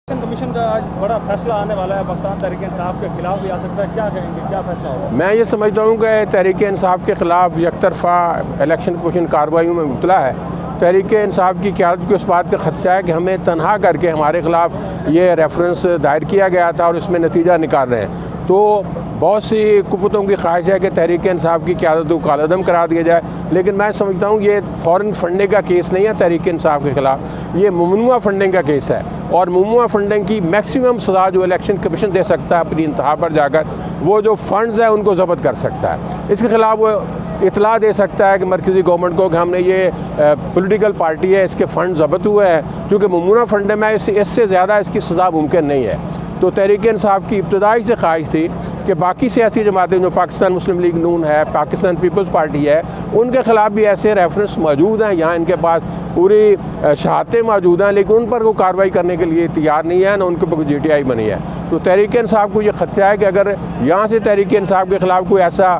Commission का आज बड़ा फैसला आने वाला है, पाकिस्तान तहरीक इंसाफ के खिलाफ भी आ सकता है। क्या कहेंगे, क्या फैसला होगा? मैं ये समझता हूँ कि तहरीक इंसाफ के ख़िलाफ़ यकतरफ़ा इलेक्शन कमीशन कार्रवाइयों में मुबतला है। तहरीक इंसाफ की क़यादत को इस बात का ख़दशा है कि हमें तनहा करके हमारे ख़िलाफ़ ये रेफरेंस दायर किया गया था और इसमें नतीजा निकाल रहे हैं। तो बहुत सी कुव्वतों की ख्वाहिश है कि तहरीक इंसाफ की क़यादत को कालअदम करा दिया जाए, लेकिन मैं समझता हूँ ये फ़ौरन फंडिंग का केस नहीं है तहरीक इंसाफ के ख़िलाफ़, ये ममनुआ फंडिंग का केस है। और ममनुआ फंडिंग की मैक्सिमम सज़ा जो इलेक्शन कमीशन दे सकता है अपनी इंतहा पर जाकर, वो जो फ़ंड्स हैं उनको ज़ब्त कर सकता है। इसके ख़िलाफ़ वो इतला दे सकता है कि मरकज़ी गवर्नमेंट को कि हमने ये पॉलिटिकल पार्टी है, इसके फ़ंड ज़ब्त हुए हैं, क्योंकि ममनुआ फंड में इससे ज़्यादा इसकी सज़ा मुमकिन नहीं है। तो तहरीक इंसाफ की इब्तदाई से ख्वाहिश थी कि बाकी सियासी जमातें जो पाकिस्तान मुस्लिम लीग नून है, पाकिस्तान पीपल्स पार्टी है, उनके ख़िलाफ़ भी ऐसे रेफरेंस मौजूद हैं, यहाँ इनके पास पूरी शहादतें मौजूद हैं, लेकिन उन पर कोई कार्रवाई करने के लिए तैयार नहीं है, ना उनके पर कोई GTI बनी है। तो तहरीक इंसाफ को ये खदशा है कि अगर यहाँ से तहरीक इंसाफ के ख़िलाफ़ कोई ऐसा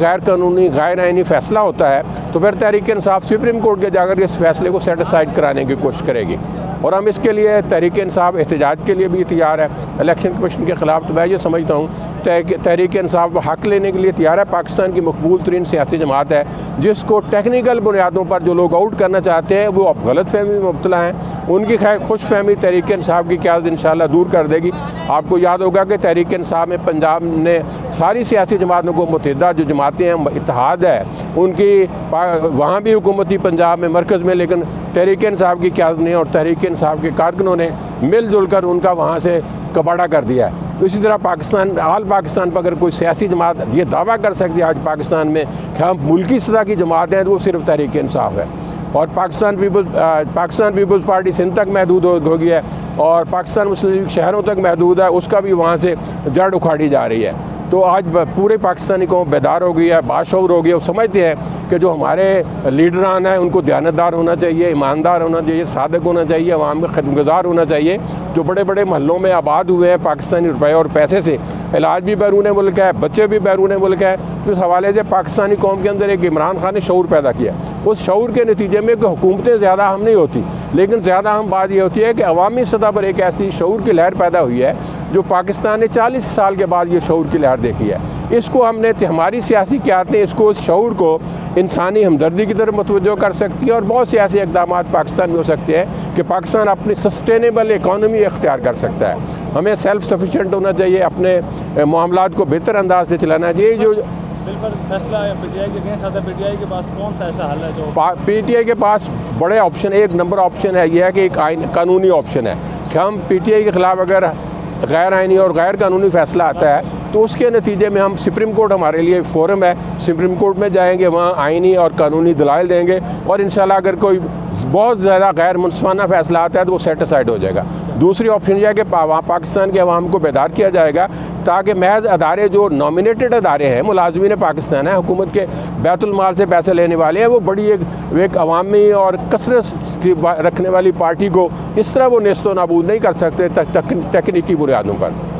गैर कानूनी गैर आइनी फ़ैसला होता है तो फिर तहरीक इंसाफ सुप्रीम कोर्ट के जाकर इस फैसले को सेटिसाइड कराने की कोशिश करेगी। और हम इसके लिए तहरीक इंसाफ एहतजाज के लिए भी तैयार है इलेक्शन कमीशन के ख़िलाफ़। तो मैं ये समझता हूँ तहरीक इंसाफ हक़ लेने के लिए तैयार है। पाकिस्तान की मकबूल तरीन सियासी जमात है, जिसको टेक्निकल बुनियादों पर जो लोग आउट करना चाहते हैं वो अब गलत फहमी में मुब्तला हैं। उनकी खुश फहमी तहरीक इंसाफ की क़यादत इंशाअल्लाह दूर कर देगी। आपको याद होगा कि तहरीक इंसाफ में पंजाब ने सारी सियासी जमातों को मुत्तहिदा जो जमातें हैं, इत्तेहाद है उनकी, वहाँ भी हुकूमत थी पंजाब में, मरकज़ में, लेकिन तहरीक इंसाफ की क़यादत ने और तहरीक इंसाफ के कारकुनों ने मिलजुल कर उनका वहाँ से कबाड़ा कर दिया है। तो इसी तरह पाकिस्तान पर अगर कोई सियासी जमात ये दावा कर सकती है आज पाकिस्तान में कि हम मुल्की सतह की जमात हैं, तो वो सिर्फ तहरीक इंसाफ है। और पाकिस्तान पीपल्स पार्टी सिंध तक महदूद हो गई है और पाकिस्तान मुस्लिम लीग शहरों तक महदूद है, उसका भी वहाँ से जड़ उखाड़ी जा रही है। तो आज पूरे पाकिस्तानी कौम बेदार हो गई है, बाशऊर हो गई है। वो समझते हैं कि जो हमारे लीडरान हैं उनको दयानतदार होना चाहिए, ईमानदार होना चाहिए, सादक होना चाहिए, अवाम में खदमतगार होना चाहिए। जो बड़े बड़े महलों में आबाद हुए हैं पाकिस्तानी रुपये और पैसे से, इलाज भी बैरून मुल्क है, बच्चे भी बैरून मुल्क है, तो इस हवाले से पाकिस्तानी कौम के अंदर एक इमरान खान ने शऊर पैदा किया। उस शऊर के नतीजे में कि हुकूमतें ज़्यादा हम नहीं होती, लेकिन ज़्यादा हम बात ये होती है कि अवामी सतह पर एक ऐसी शऊर की लहर पैदा हुई है जो पाकिस्तान ने 40 साल के बाद ये शऊर की लहर देखी है। इसको हमने हमारी सियासी क़यादतें इसको इस शऊर को इंसानी हमदर्दी की तरफ मुतवज्जो कर सकती है और बहुत सियासी इक़दाम पाकिस्तान में हो सकते हैं कि पाकिस्तान अपनी सस्टेनेबल इकॉनमी इख्तियार कर सकता है। हमें सेल्फ सफिशेंट होना चाहिए, अपने मामलात को बेहतर अंदाज से चलाना चाहिए। जो बिल्कुल फैसला PTI के अगेंस्ट आता है, PTI के पास कौन सा ऐसा हल है जो PTI के पास बड़े ऑप्शन, एक नंबर ऑप्शन है, यह है कि एक कानूनी ऑप्शन है कि हम PTI के ख़िलाफ़ अगर गैर आइनी और गैर कानूनी फ़ैसला आता है तो उसके नतीजे में हम सुप्रीम कोर्ट हमारे लिए फोरम है, सुप्रीम कोर्ट में जाएंगे, वहाँ आइनी और कानूनी दलाइल देंगे और इंशाल्लाह अगर कोई बहुत ज़्यादा गैर मुनसिफाना फ़ैसला आता है तो वो सेटिसाइड हो जाएगा। दूसरी ऑप्शन यह है कि वहाँ पाकिस्तान के अवाम को बेदार किया जाएगा ताकि महज अदारे जो नॉमिनेटेड अदारे हैं, मुलाजमीन पाकिस्तान है, हुकूमत के बैतुल माल से पैसे लेने वाले हैं, वो बड़ी एक अवामी और कसरत रखने वाली पार्टी को इस तरह वो नेस्तो नाबूद नहीं कर सकते तकनीकी बुनियादों पर।